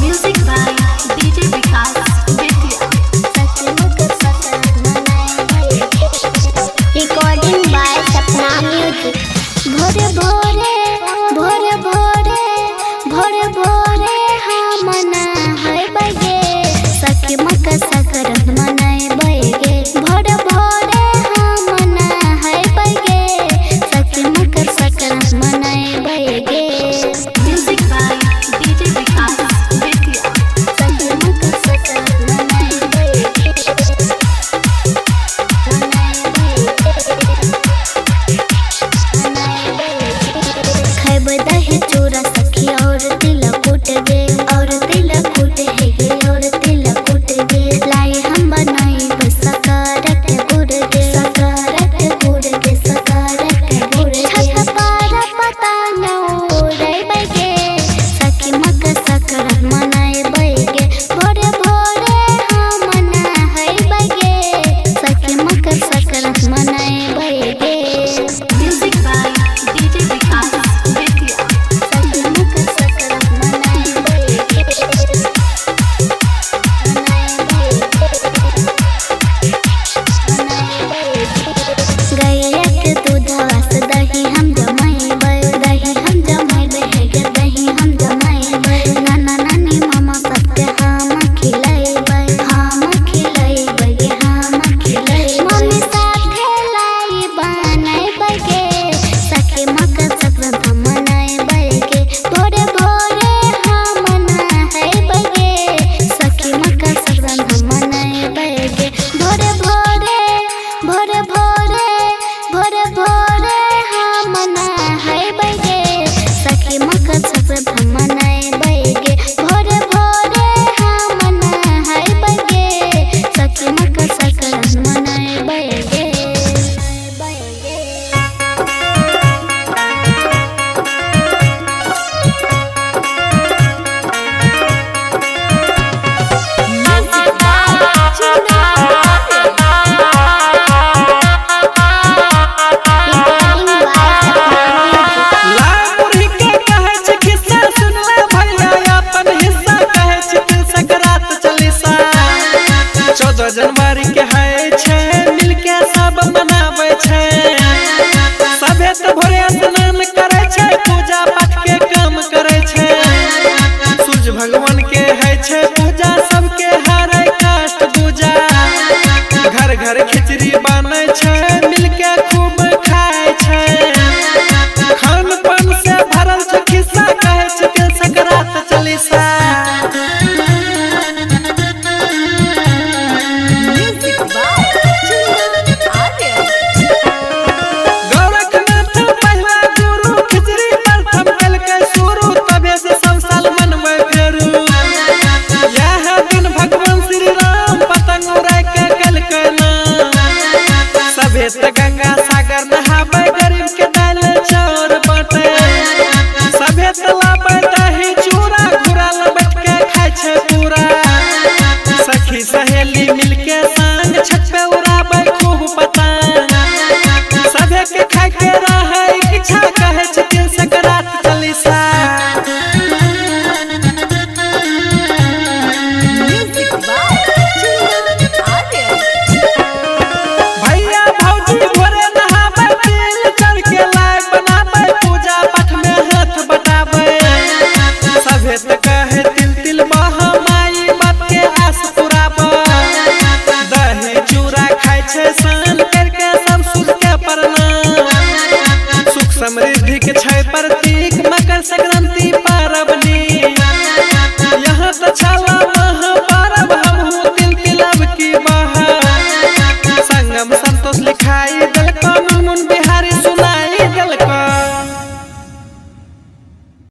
Music by DJ Vikas Vidya. Recording by Sapna Music. भोरे भोरे भोरे भोरे भोरे भोरे हाँ मना है बगे सखी मकर संक्रांत मनाए बगे भोरे भोरे हाँ मना है बगे सखी मकर संक्रांत मनाए बगे। Music by DJ Vikas Vidya. सखी मकर संक्रांत मनाए बगे खैब दही चूड़ा सखी और तिल कूट गे और तिल कूट है गे और तिल कूट गे लाई हम बनाई बस सकारत गुड़ गे सकारत गुड़ गे सकारत गुड़ छत पार पता न उड़ै बगे सखी मकर संक्रांत मनाए बगे भोरे भोरे हाँ मना है बगे सखी मकर संक्रांत मनाए बगे। Music by DJ Vikas Vidya. सखी मकर संक्रांत मनाए बगे गैया के दूधवा से दही हम जमाइबे दही हम जमाइबे है गे दही हम जमाइबे नाना नानी मामा सबके हम खिलाइबे गे हम खिलाइबे मम्मी साथे लाई बनाइबे गे सखी मकर संक्रांत मनाइबे गे भोरे भोरे हाँ मना है बगे सखी मकर संक्रांत मनाइबे गे भोरे भोरे भोरे भोरे भोरे भोरे हाँ मना है बगे सखी मकर संक्रांत मनाए बगे भोरे भोरे हाँ मना है बगे सखी मकर संक्रांत मनाए बगे। Music by Chuna Recording by Sapna Music. लाल मुरही के कहे छ खिस्सा सुनले भैया अपन हिस्सा कहे छ तिल संक्रांत चलीसा 14 जनवरी के है छे मिलके सब मनावे छे सभे त भोरे स्नान करे छे पूजा पाठ के काम करे छे सूरज भगवान के है छे पूजा सबके हरे कष्ट दूजा घर घर खिचड़ी बनै छे मिलके खूब खाए छे खान पान से भरल छ खिस्सा कहे छ तिल संक्रांत chalisa. Music by Chuna Gorakhnath पहिला गुरु खिचड़ी प्रथम केलकै शुरू तबे से सब साल मनबै फेरू यह दिन भगवान श्री राम पतंग उड़ै के केलकै नाम सभे त गंगा